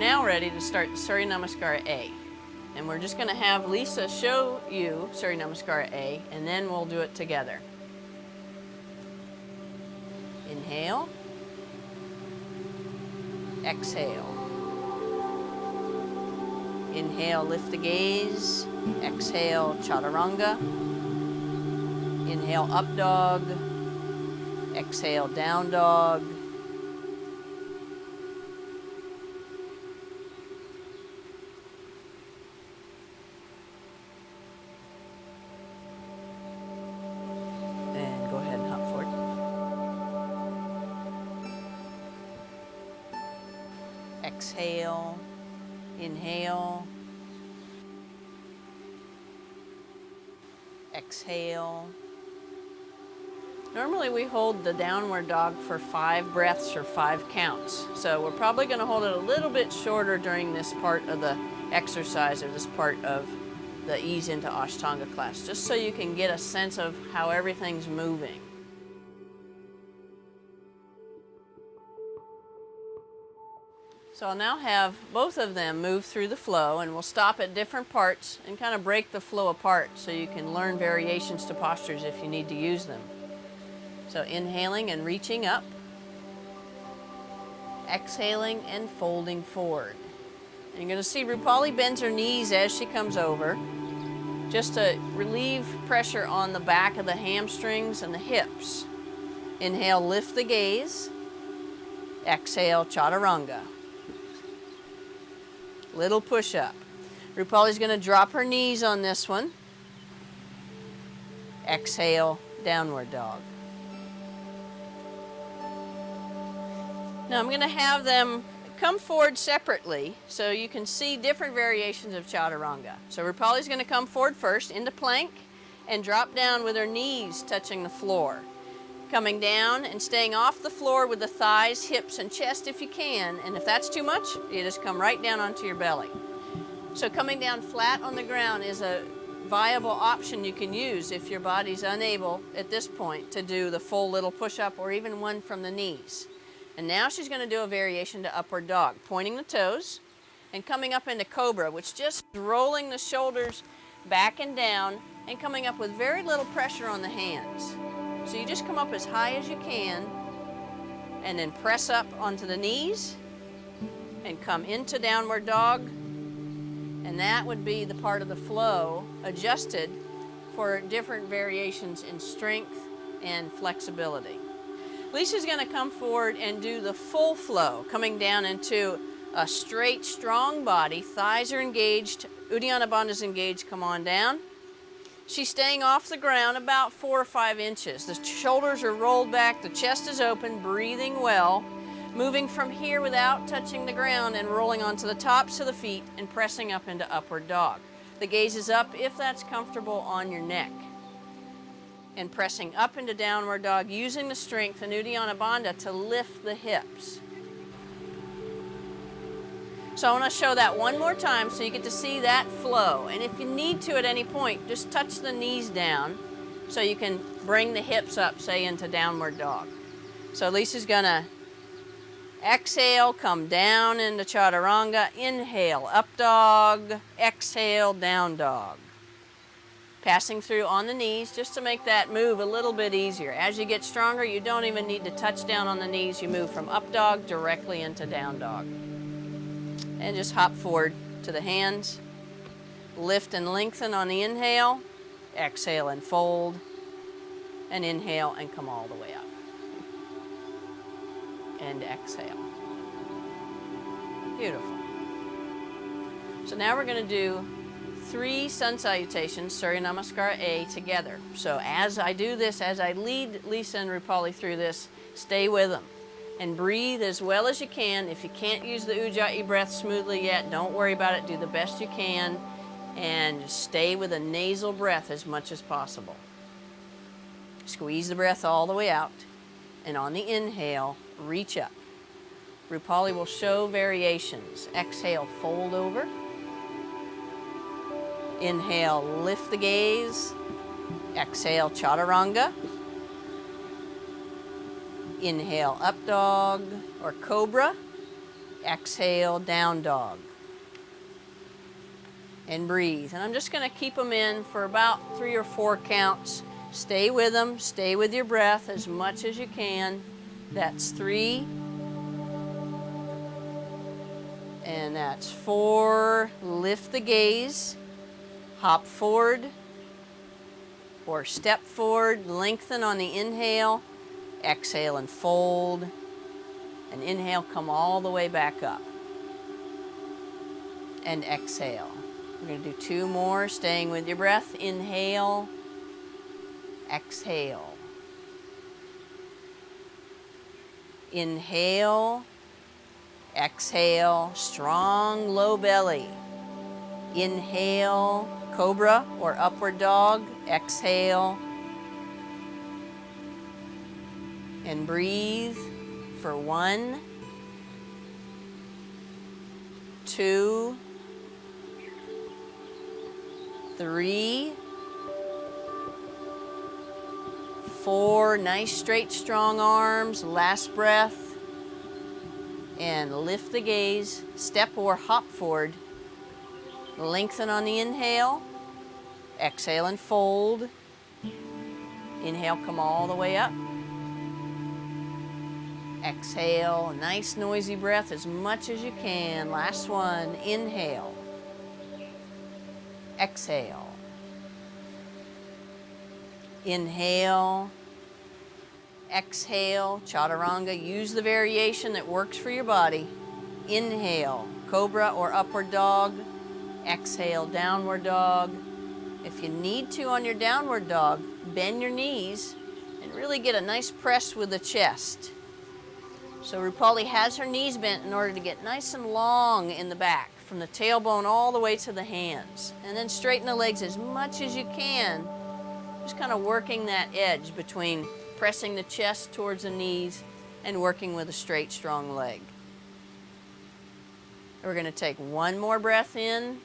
now ready to start Surya Namaskara A. And we're just going to have Lisa show you Surya Namaskara A, and then we'll do it together. Inhale. Exhale. Inhale, lift the gaze. Exhale, chaturanga. Inhale, up dog. Exhale, down dog. And go ahead and hop forward. Exhale. Inhale. Exhale. Normally we hold the downward dog for 5 breaths or 5 counts. So we're probably going to hold it a little bit shorter during this part of the exercise, or this part of the ease into Ashtanga class, just so you can get a sense of how everything's moving. So I'll now have both of them move through the flow, and we'll stop at different parts and kind of break the flow apart so you can learn variations to postures if you need to use them. So inhaling and reaching up, exhaling and folding forward. And you're going to see Rupali bends her knees as she comes over, just to relieve pressure on the back of the hamstrings and the hips. Inhale, lift the gaze. Exhale, chaturanga. Little push-up. Rupali's going to drop her knees on this one. Exhale, downward dog. Now I'm going to have them come forward separately so you can see different variations of chaturanga. So Rupali's going to come forward first into plank and drop down with her knees touching the floor. Coming down and staying off the floor with the thighs, hips, and chest if you can. And if that's too much, you just come right down onto your belly. So coming down flat on the ground is a viable option you can use if your body's unable at this point to do the full little push-up or even one from the knees. And now she's going to do a variation to upward dog, pointing the toes and coming up into cobra, which just rolling the shoulders back and down and coming up with very little pressure on the hands. So you just come up as high as you can and then press up onto the knees and come into downward dog. And that would be the part of the flow adjusted for different variations in strength and flexibility. Lisa's going to come forward and do the full flow, coming down into a straight, strong body. Thighs are engaged, Uddiyana Bandha is engaged, come on down. She's staying off the ground about 4 or 5 inches. The shoulders are rolled back, the chest is open, breathing well. Moving from here without touching the ground and rolling onto the tops of the feet and pressing up into upward dog. The gaze is up if that's comfortable on your neck. And pressing up into downward dog, using the strength in Uddiyana Bandha to lift the hips. So I want to show that one more time so you get to see that flow. And if you need to at any point, just touch the knees down so you can bring the hips up, say, into downward dog. So Lisa's going to exhale, come down into chaturanga. Inhale, up dog. Exhale, down dog. Passing through on the knees just to make that move a little bit easier. As you get stronger, you don't even need to touch down on the knees. You move from up dog directly into down dog. And just hop forward to the hands. Lift and lengthen on the inhale. Exhale and fold. And inhale and come all the way up. And exhale. Beautiful. So now we're going to do 3 sun salutations, Surya Namaskara A, together. So as I do this, as I lead Lisa and Rupali through this, stay with them and breathe as well as you can. If you can't use the Ujjayi breath smoothly yet, don't worry about it. Do the best you can and stay with a nasal breath as much as possible. Squeeze the breath all the way out, and on the inhale, reach up. Rupali will show variations. Exhale, fold over. Inhale, lift the gaze. Exhale, chaturanga. Inhale, up dog or cobra. Exhale, down dog. And breathe. And I'm just going to keep them in for about 3 or 4 counts. Stay with them. Stay with your breath as much as you can. That's 3. And that's 4. Lift the gaze. Hop forward or step forward. Lengthen on the inhale. Exhale and fold. And inhale, come all the way back up. And exhale. We're going to do 2 more, staying with your breath. Inhale, exhale. Inhale, exhale, strong low belly. Inhale, cobra or upward dog. Exhale. And breathe for 1, 2, 3, 4, nice straight strong arms, last breath, and lift the gaze, step or hop forward, lengthen on the inhale, exhale and fold, inhale, come all the way up, exhale, nice noisy breath as much as you can, last one, inhale, exhale. Inhale, exhale, chaturanga. Use the variation that works for your body. Inhale, cobra or upward dog. Exhale, downward dog. If you need to on your downward dog, bend your knees and really get a nice press with the chest. So Rupali has her knees bent in order to get nice and long in the back, from the tailbone all the way to the hands. And then straighten the legs as much as you can, just kind of working that edge between pressing the chest towards the knees and working with a straight, strong leg. We're going to take 1 more breath in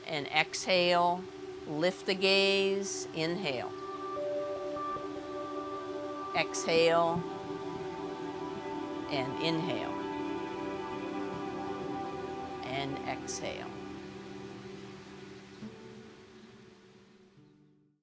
and exhale, lift the gaze, inhale. Exhale and inhale. And exhale.